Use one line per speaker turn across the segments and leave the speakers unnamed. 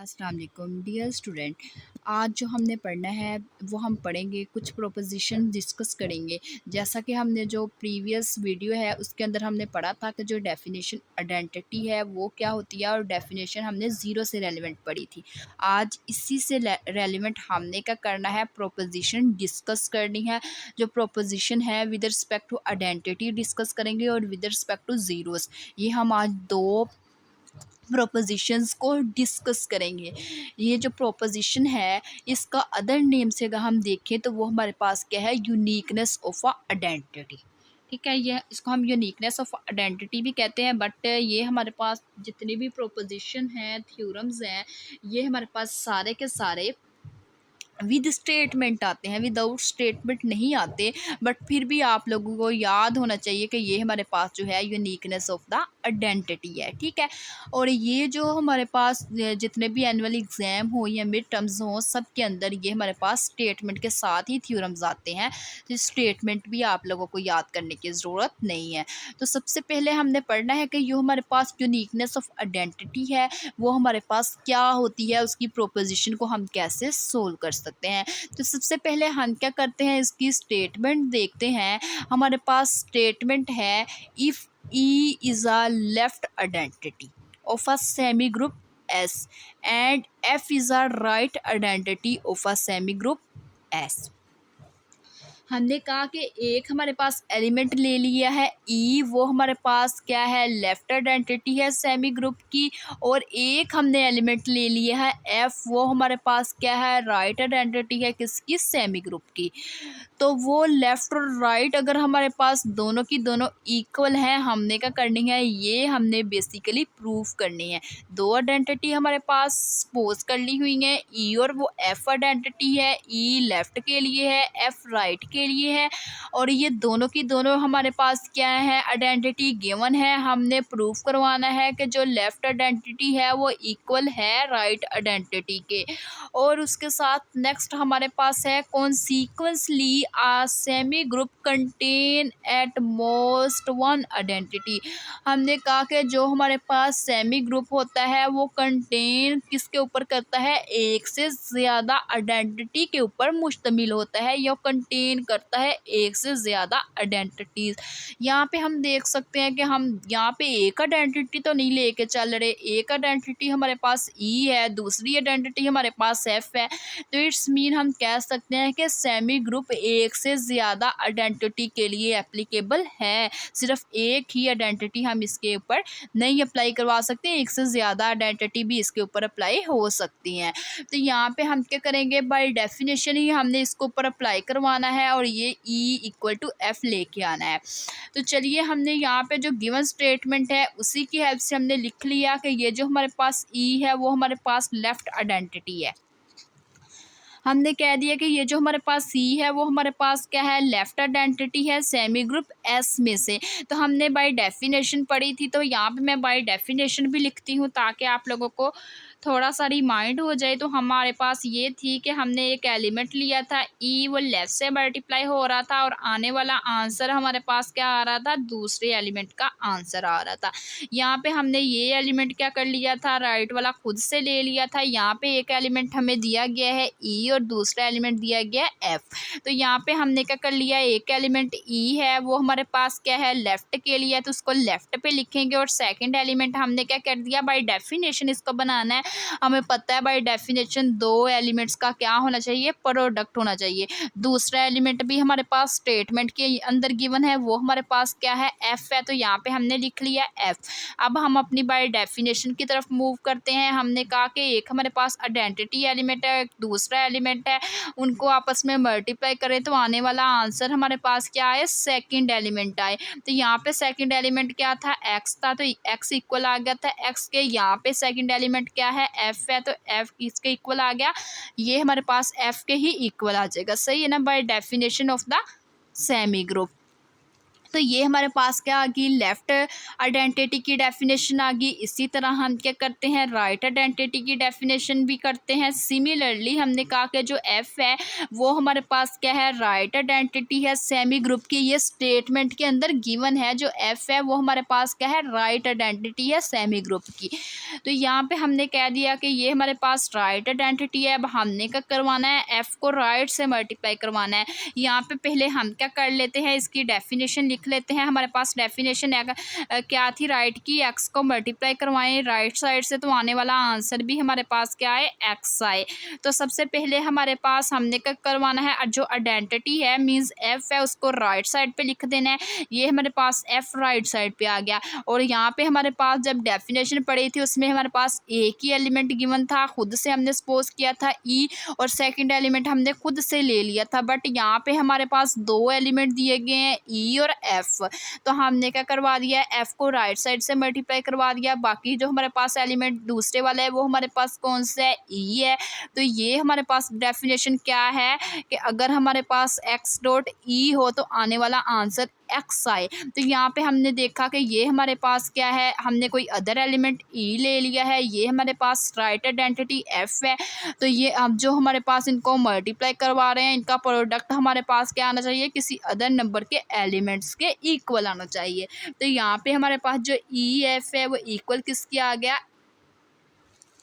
अस्सलाम वालेकुम dear student. आज जो हमने पढ़ना है वो हम पढ़ेंगे, कुछ प्रोपोजिशन डिस्कस करेंगे। जैसा कि हमने जो प्रीवियस वीडियो है उसके अंदर हमने पढ़ा था कि जो डेफिनेशन आइडेंटिटी है वो क्या होती है, और डेफिनेशन हमने ज़ीरो से रेलिवेंट पढ़ी थी। आज इसी से रेलिवेंट हमने क्या करना है, प्रोपोजिशन डिस्कस करनी है। जो प्रोपोजिशन है with respect to identity discuss करेंगे और विद रिस्पेक्ट टू ज़ीरोस। ये हम आज दो प्रोपोजिशंस को डिस्कस करेंगे। ये जो प्रोपोजिशन है इसका अदर नेम से अगर हम देखें तो वो हमारे पास क्या है, यूनिकनेस ऑफ अ आइडेंटिटी। ठीक है, ये इसको हम यूनिकनेस ऑफ आइडेंटिटी भी कहते हैं। बट ये हमारे पास जितने भी प्रोपोजिशन हैं, थ्योरम्स हैं, ये हमारे पास सारे के सारे विद स्टेटमेंट आते हैं, विदाउट स्टेटमेंट नहीं आते। बट फिर भी आप लोगों को याद होना चाहिए कि ये हमारे पास जो है यूनिकनेस ऑफ द आइडेंटिटी है। ठीक है, और ये जो हमारे पास जितने भी एनुअल एग्ज़ाम हो या मिड टर्म्स हो, सब के अंदर ये हमारे पास स्टेटमेंट के साथ ही थ्योरम्स आते हैं। तो स्टेटमेंट भी आप लोगों को याद करने की ज़रूरत नहीं है। तो सबसे पहले हमने पढ़ना है कि जो हमारे पास यूनिकनेस ऑफ आइडेंटिटी है वो हमारे पास क्या होती है, उसकी प्रोपोजिशन को हम कैसे सोल्व कर सकते हैं। तो सबसे पहले हम क्या करते हैं, इसकी स्टेटमेंट देखते हैं। हमारे पास स्टेटमेंट है, if E is a left identity of a semi group S and F is a right identity of a semi group S. हमने कहा कि एक हमारे पास एलिमेंट ले लिया है ई, वो हमारे पास क्या है, लेफ्ट आइडेंटिटी है सेमी ग्रुप की। और एक हमने एलिमेंट ले लिया है एफ, वो हमारे पास क्या है, राइट आइडेंटिटी है किसकी, सेमी ग्रुप की। तो वो लेफ़्ट और राइट अगर हमारे पास दोनों की दोनों इक्वल हैं, हमने क्या करनी है, ये हमने बेसिकली प्रूफ करनी है। दो आइडेंटिटी हमारे पास सपोज कर ली हुई हैं, ई और वो एफ आइडेंटिटी है। ई लेफ़्ट के लिए है, एफ राइट के लिए है, और ये दोनों की दोनों हमारे पास क्या है, आइडेंटिटी गिवन है। हमने प्रूफ करवाना है कि जो लेफ़्ट आइडेंटिटी है वो इक्वल है राइट आइडेंटिटी के। और उसके साथ नेक्स्ट हमारे पास है, consequently a semi group contain at most one identity. हमने कहा कि जो हमारे पास सेमी ग्रुप होता है वो कंटेन किसके ऊपर करता है, एक से ज़्यादा आइडेंटिटी के ऊपर मुश्तमिल होता है, या कंटेन करता है एक से ज़्यादा आइडेंटिटीज़। यहाँ पे हम देख सकते हैं कि हम यहाँ पे एक आइडेंटिटी तो नहीं लेके चल रहे। एक आइडेंटिटी हमारे पास ई है, दूसरी आइडेंटिटी हमारे पास एफ है। तो इट्स मीन हम कह सकते हैं कि सेमी ग्रुप एक से ज़्यादा आइडेंटिटी के लिए एप्लीकेबल है। सिर्फ एक ही आइडेंटिटी हम इसके ऊपर नहीं अप्लाई करवा सकते, एक से ज़्यादा आइडेंटिटी भी इसके ऊपर अप्लाई हो सकती हैं। तो यहाँ पे हम क्या करेंगे, बाय डेफिनेशन ही हमने इसको ऊपर अप्लाई करवाना है और ये ई इक्वल टू एफ लेके आना है। तो चलिए, हमने यहाँ पे जो गिवन स्टेटमेंट है उसी की हेल्प से हमने लिख लिया कि ये जो हमारे पास ई है वो हमारे पास लेफ्ट आइडेंटिटी है। हमने कह दिया कि ये जो हमारे पास सी है वो हमारे पास क्या है, लेफ्ट आइडेंटिटी है सेमी ग्रुप एस में से। तो हमने बाय डेफिनेशन पढ़ी थी, तो यहाँ पे मैं बाय डेफिनेशन भी लिखती हूँ ताकि आप लोगों को थोड़ा सा रिमाइंड हो जाए। तो हमारे पास ये थी कि हमने एक एलिमेंट लिया था ई, वो लेफ्ट से मल्टीप्लाई हो रहा था और आने वाला आंसर हमारे पास क्या आ रहा था, दूसरे एलिमेंट का आंसर आ रहा था। यहाँ पे हमने ये एलिमेंट क्या कर लिया था, राइट वाला खुद से ले लिया था। यहाँ पे एक एलिमेंट हमें दिया गया है ई और दूसरा एलिमेंट दिया गया है एफ। तो यहाँ पे हमने क्या कर लिया, एक एलिमेंट ई है वो हमारे पास क्या है, लेफ्ट के लिए, तो उसको लेफ्ट पे लिखेंगे। और सेकंड एलिमेंट हमने क्या कर दिया, बाय डेफिनेशन इसको बनाना है। हमें पता है बाय डेफिनेशन दो एलिमेंट्स का क्या होना चाहिए, प्रोडक्ट होना चाहिए। दूसरा एलिमेंट भी हमारे पास स्टेटमेंट के अंदर गिवन है, वो हमारे पास क्या है, एफ है। तो यहाँ पे हमने लिख लिया एफ। अब हम अपनी बाय डेफिनेशन की तरफ मूव करते हैं। हमने कहा कि एक हमारे पास आइडेंटिटी एलिमेंट है, एक दूसरा एलिमेंट है, उनको आपस में मल्टीप्लाई करें तो आने वाला आंसर हमारे पास क्या है, सेकंड एलिमेंट आए। तो यहाँ पे सेकंड एलिमेंट क्या था, एक्स था, तो एक्स इक्वल आ गया था एक्स के। यहाँ पे सेकंड एलिमेंट क्या है, एफ है, तो एफ इसके इक्वल आ गया। ये हमारे पास एफ के ही इक्वल आ जाएगा। सही है ना, by definition of the semi group. तो ये हमारे पास क्या आ गई, लेफ़्ट आइडेंटिटी की डेफिनेशन आ गई। इसी तरह हम क्या करते हैं, राइट आइडेंटिटी की डेफिनेशन भी करते हैं। सिमिलरली हमने कहा कि जो एफ़ है वो हमारे पास क्या है, राइट आइडेंटिटी है सेमी ग्रुप की। ये स्टेटमेंट के अंदर गिवन है, जो एफ़ है वो हमारे पास क्या है, राइट आइडेंटिटी है सेमी ग्रुप की। तो यहाँ पे हमने कह दिया कि ये हमारे पास राइट आइडेंटिटी है। अब हमने क्या करवाना है, एफ़ को राइट से मल्टीप्लाई करवाना है। यहाँ पे पहले हम क्या कर लेते हैं, इसकी डेफिनेशन लिख लेते हैं। हमारे पास डेफिनेशन क्या थी, राइट की, एक्स को मल्टीप्लाई करवाएं राइट साइड से, तो आने वाला आंसर भी हमारे पास क्या है, एक्स आए। तो सबसे पहले हमारे पास हमने क्या करवाना है, जो आइडेंटिटी है मींस एफ है उसको राइट साइड पे लिख देना है। ये हमारे पास एफ राइट साइड पे आ गया। और यहाँ पे हमारे पास जब डेफिनेशन पढ़ी थी उसमें हमारे पास एक ही एलिमेंट गिवन था, खुद से हमने सपोज किया था ई, और सेकंड एलिमेंट हमने खुद से ले लिया था। बट यहाँ पे हमारे पास दो एलिमेंट दिए गए हैं, ई और एफ। तो हमने क्या करवा दिया, एफ को राइट साइड से मल्टीप्लाई करवा दिया। बाकी जो हमारे पास एलिमेंट दूसरे वाला है वो हमारे पास कौन सा है, ई है। तो ये हमारे पास डेफिनेशन क्या है कि अगर हमारे पास एक्स डॉट ई हो तो आने वाला आंसर एक्स आए। तो यहाँ पे हमने देखा कि ये हमारे पास क्या है, हमने कोई अदर एलिमेंट ई ले लिया है, ये हमारे पास राइट आइडेंटिटी एफ है। तो ये अब जो हमारे पास इनको मल्टीप्लाई करवा रहे हैं, इनका प्रोडक्ट हमारे पास क्या आना चाहिए, किसी अदर नंबर के एलिमेंट्स के इक्वल आना चाहिए। तो यहाँ पे हमारे पास जो ई एफ है वो इक्वल किसकी आ गया,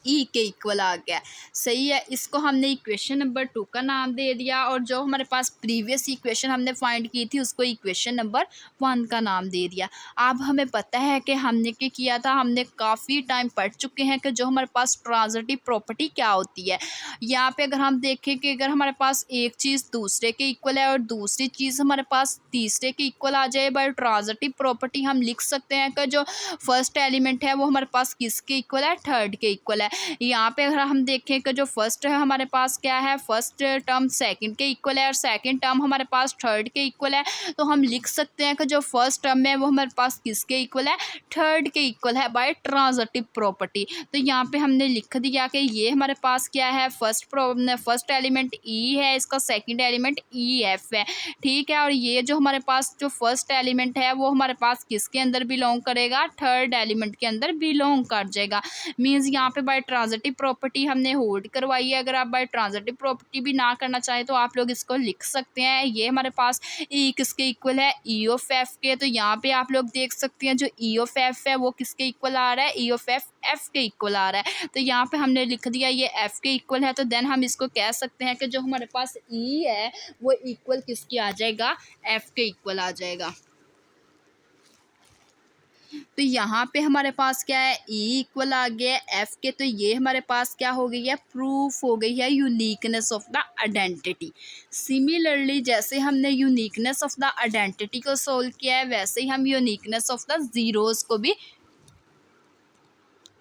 ई के इक्वल आ गया। सही है, इसको हमने इक्वेशन नंबर 2 का नाम दे दिया, और जो हमारे पास प्रीवियस इक्वेशन हमने फाइंड की थी उसको इक्वेशन नंबर 1 का नाम दे दिया। अब हमें पता है कि हमने क्या किया था, हमने काफ़ी टाइम पढ़ चुके हैं कि जो हमारे पास ट्रांजिटिव प्रॉपर्टी क्या होती है। यहाँ पे अगर हम देखें कि अगर हमारे पास एक चीज़ दूसरे के इक्वल है और दूसरी चीज़ हमारे पास तीसरे के इक्वल आ जाए, बाय ट्रांजिटिव प्रॉपर्टी हम लिख सकते हैं कि जो फर्स्ट एलिमेंट है वो हमारे पास किसके इक्वल है, थर्ड के इक्वल है। यहाँ पे अगर हम देखें कि जो फर्स्ट है हमारे पास क्या है, फर्स्ट टर्म सेकंड के इक्वल है और सेकंड टर्म हमारे पास थर्ड के इक्वल है। तो हम लिख सकते हैं कि जो फर्स्ट टर्म है वो हमारे पास किसके इक्वल है, थर्ड के इक्वल है बाय ट्रांजिटिव प्रॉपर्टी। तो यहाँ पे हमने लिख दिया कि ये हमारे पास क्या है, फर्स्ट एलिमेंट ई है, इसका सेकंड एलिमेंट ई एफ है। ठीक है, और ये जो हमारे पास जो फर्स्ट एलिमेंट है वो हमारे पास किसके अंदर बिलोंग करेगा, थर्ड एलिमेंट के अंदर बिलोंग कर जाएगा। मीन्स यहाँ पे बाय ट्रांजिटिव प्रॉपर्टी हमने होल्ड करवाई है। अगर आप बाय ट्रांजिटिव प्रॉपर्टी भी ना करना चाहें तो आप लोग इसको लिख सकते हैं, ये हमारे पास ई किसके इक्वल है, ई ऑफ एफ के। तो यहाँ पे आप लोग देख सकते हैं जो ई ऑफ एफ है वो किसके इक्वल आ रहा है, ई ऑफ एफ एफ के इक्वल आ रहा है। तो यहाँ पे हमने लिख दिया ये एफ के इक्वल है, तो देन हम इसको कह सकते हैं कि जो हमारे पास ई है वो इक्वल किसकी आ जाएगा, एफ के इक्वल आ जाएगा। तो यहाँ पे हमारे पास क्या है, ई इक्वल आ गया है एफ के। तो ये हमारे पास क्या हो गई है, प्रूफ हो गई है uniqueness of the identity. Similarly जैसे हमने यूनिकनेस ऑफ द आइडेंटिटी को सोल्व किया है, वैसे ही हम यूनिकनेस ऑफ द जीरोस को भी,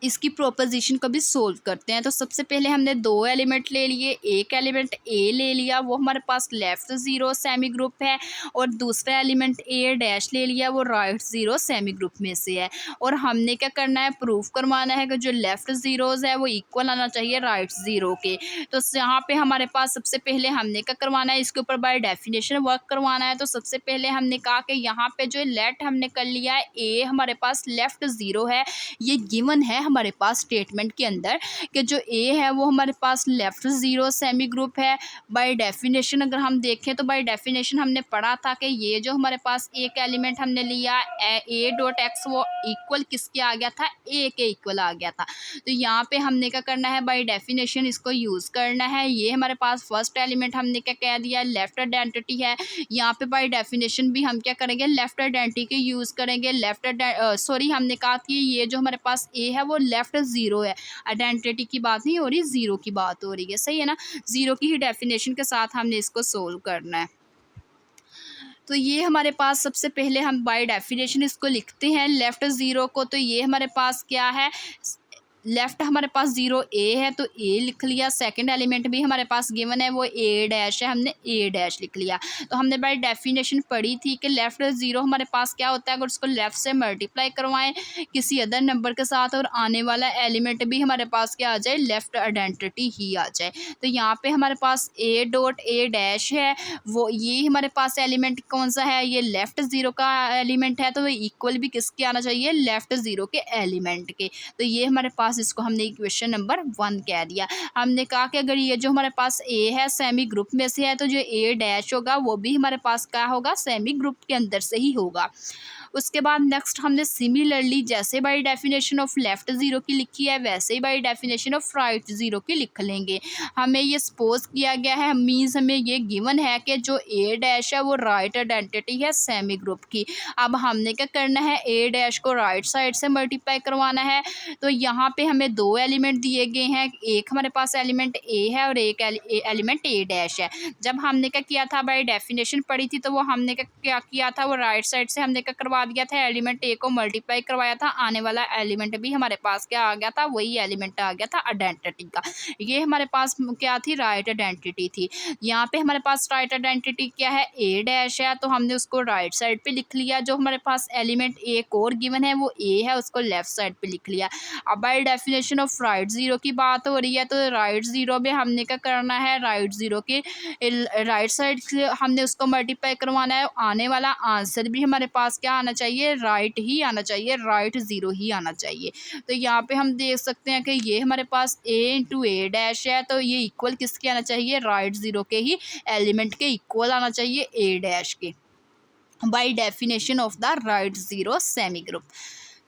इसकी प्रोपोजिशन को भी सोल्व करते हैं। तो सबसे पहले हमने दो एलिमेंट ले लिए, एक एलिमेंट ए ले लिया वो हमारे पास लेफ्ट ज़ीरो सेमी ग्रुप है, और दूसरा एलिमेंट ए डैश ले लिया वो राइट ज़ीरो सेमी ग्रुप में से है। और हमने क्या करना है, प्रूफ करवाना है कि जो लेफ्ट ज़ीरोज़ है वो इक्वल आना चाहिए राइट ज़ीरो के। तो यहाँ पे हमारे पास सबसे पहले हमने क्या करवाना है, इसके ऊपर बाय डेफिनेशन वर्क करवाना है। तो सबसे पहले हमने कहा कि यहाँ पे जो लेट हमने कर लिया है, ए हमारे पास लेफ्ट ज़ीरो है, ये गिवन है हमारे पास स्टेटमेंट के अंदर कि जो ए है वो हमारे पास लेफ्ट ज़ीरो सेमी ग्रुप है। बाय डेफिनेशन अगर हम देखें तो बाय डेफिनेशन हमने पढ़ा था कि ये जो हमारे पास एक एलिमेंट हमने लिया ए डॉट एक्स वो इक्वल किसके आ गया था, ए के इक्वल आ गया था। तो यहाँ पे हमने क्या करना है, बाय डेफिनेशन इसको यूज़ करना है। ये हमारे पास फर्स्ट एलिमेंट हमने क्या कह दिया, लेफ्ट आइडेंटिटी है। यहाँ पे बाय डेफिनेशन भी हम क्या करेंगे, लेफ्ट आइडेंटिटी यूज़ करेंगे। हमने कहा कि ये जो हमारे पास ए है वो लेफ्ट ज़ीरो है, आइडेंटिटी की बात नहीं हो रही, ज़ीरो की बात हो रही है। सही है ना, ज़ीरो की ही डेफिनेशन के साथ हमने इसको सोल्व करना है। तो ये हमारे पास सबसे पहले हम बाय डेफिनेशन इसको लिखते हैं लेफ्ट ज़ीरो को। तो ये हमारे पास क्या है, लेफ़्ट हमारे पास 0 ए है तो ए लिख लिया, सेकंड एलिमेंट भी हमारे पास गिवन है वो ए डैश है, हमने ए डैश लिख लिया। तो हमने बाय डेफिनेशन पढ़ी थी कि लेफ़्ट 0 हमारे पास क्या होता है, अगर उसको लेफ़्ट से मल्टीप्लाई करवाएं किसी अदर नंबर के साथ और आने वाला एलिमेंट भी हमारे पास क्या आ जाए, लेफ़्ट आइडेंटिटी ही आ जाए। तो यहाँ पे हमारे पास ए डॉट ए डैश है, वो ये हमारे पास एलिमेंट कौन सा है, ये लेफ़्ट 0 का एलिमेंट है, तो वो इक्वल भी किसके आना चाहिए, लेफ़्ट 0 के एलिमेंट के। तो ये हमारे पास इसको हमने इक्वेशन नंबर 1 कह दिया। हमने कहा कि अगर ये जो हमारे पास ए है सेमी ग्रुप में से है तो जो ए डैश होगा वो भी हमारे पास क्या होगा, सेमी ग्रुप के अंदर से ही होगा। उसके बाद नेक्स्ट हमने सिमिलरली जैसे बाय डेफिनेशन ऑफ लेफ़्ट 0 की लिखी है वैसे ही बाय डेफिनेशन ऑफ राइट 0 की लिख लेंगे। हमें ये सपोज किया गया है, मीन्स हमें ये गिवन है कि जो ए डैश है वो राइट आइडेंटिटी है सेमी ग्रुप की। अब हमने क्या करना है, ए डैश को राइट साइड से मल्टीप्लाई करवाना है। तो यहाँ पे हमें दो एलिमेंट दिए गए हैं, एक हमारे पास एलिमेंट ए है और एक एलिमेंट ए डैश है। जब हमने क्या किया था, बाय डेफिनेशन पढ़ी थी, तो वो हमने क्या किया था, वो राइट साइड से हमने क्या करवा दिया था, एलिमेंट ए को मल्टीप्लाई करवाया था, आने वाला एलिमेंट भी हमारे पास क्या आ गया था, वही एलिमेंट आ गया था आइडेंटिटी का। ये हमारे पास क्या थी, राइट आइडेंटिटी थी। यहाँ पे हमारे पास राइट आइडेंटिटी क्या है, ए डैश है, तो हमने उसको राइट साइड पे लिख लिया। जो हमारे पास एलिमेंट एक और गिवन है वो ए है, उसको लेफ्ट साइड पे लिख लिया। अब बाय डेफिनेशन ऑफ राइट 0 की बात हो रही है, तो राइट 0 में हमने क्या करना है, राइट 0 के राइट साइड से हमने उसको मल्टीप्लाई करवाना है। आने वाला आंसर भी हमारे पास क्या आना चाहिए, राइट ही आना चाहिए, राइट 0 ही आना चाहिए। तो यहाँ पे हम देख सकते हैं कि ये हमारे पास ए इंटू ए डैश है, तो ये इक्वल किसके आना चाहिए, राइट 0 के ही एलिमेंट के इक्वल आना चाहिए, ए डैश के, by definition of the right 0 semi group.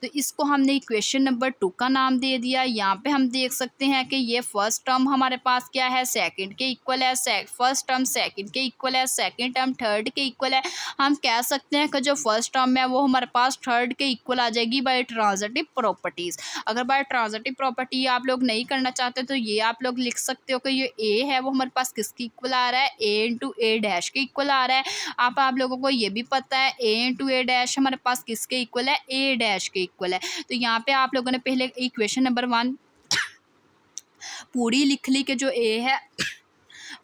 तो इसको हमने इक्वेशन नंबर 2 का नाम दे दिया। यहाँ पे हम देख सकते हैं कि ये फर्स्ट टर्म हमारे पास क्या है, सेकंड के इक्वल है, फर्स्ट टर्म सेकंड के इक्वल है, सेकंड टर्म थर्ड के इक्वल है। हम कह सकते हैं कि जो फर्स्ट टर्म है वो हमारे पास थर्ड के इक्वल आ जाएगी बाय ट्रांजिटिव प्रॉपर्टीज़। अगर बाय ट्रांजिटिव प्रॉपर्टी आप लोग नहीं करना चाहते तो ये आप लोग लिख सकते हो कि ये ए है वो हमारे पास किसकी इक्वल आ रहा है, ए इंटू ए डैश के इक्वल आ रहा है। आप लोगों को ये भी पता है ए इंटू ए डैश हमारे पास किसके इक्वल है, ए डैश के इक्वल है। तो यहाँ पे आप लोगों ने पहले इक्वेशन नंबर 1 पूरी लिख ली कि जो ए है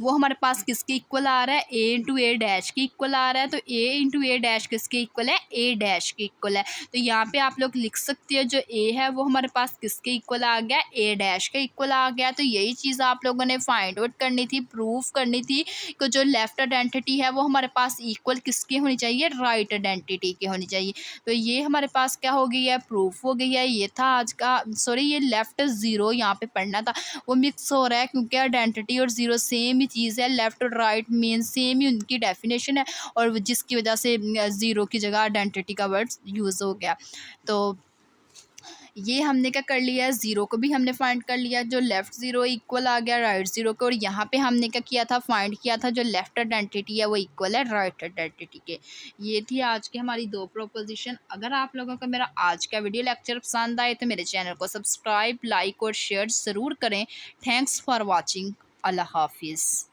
वो हमारे पास किसके इक्वल आ रहा है, ए इंटू ए डैश के इक्वल आ रहा है। तो ए इंटू ए डैश किसके इक्वल है, ए डैश के इक्वल है। तो यहाँ पे आप लोग लिख सकते हो जो ए है वो हमारे पास किसके इक्वल आ गया, ए डैश के इक्वल आ गया। तो यही चीज़ आप लोगों ने फाइंड आउट करनी थी, प्रूफ करनी थी कि जो लेफ्ट आइडेंटिटी है वो हमारे पास इक्वल किसकी होनी चाहिए, राइट आइडेंटिटी की होनी चाहिए। तो ये हमारे पास क्या हो गई है, प्रूफ हो गई है। ये था आज का, सॉरी ये लेफ्ट 0 यहाँ पे पढ़ना था, वो मिक्स हो रहा है क्योंकि आइडेंटिटी और 0 सेम ही चीज़ है, लेफ़्ट और राइट मीन सेम ही उनकी डेफिनेशन है, और जिसकी वजह से 0 की जगह आइडेंटिटी का वर्ड यूज़ हो गया। तो ये हमने क्या कर लिया है, 0 को भी हमने फाइंड कर लिया, जो लेफ़्ट 0 इक्वल आ गया राइट 0 के। और यहाँ पे हमने क्या किया था, फाइंड किया था जो लेफ़्ट आइडेंटिटी है वो इक्वल है राइट आइडेंटिटी के। ये थी आज की हमारी 2 प्रोपोजिशन। अगर आप लोगों को मेरा आज का वीडियो लेक्चर पसंद आए तो मेरे चैनल को सब्सक्राइब, लाइक और शेयर ज़रूर करें। Thanks for watching. अल्लाह हाफिज़।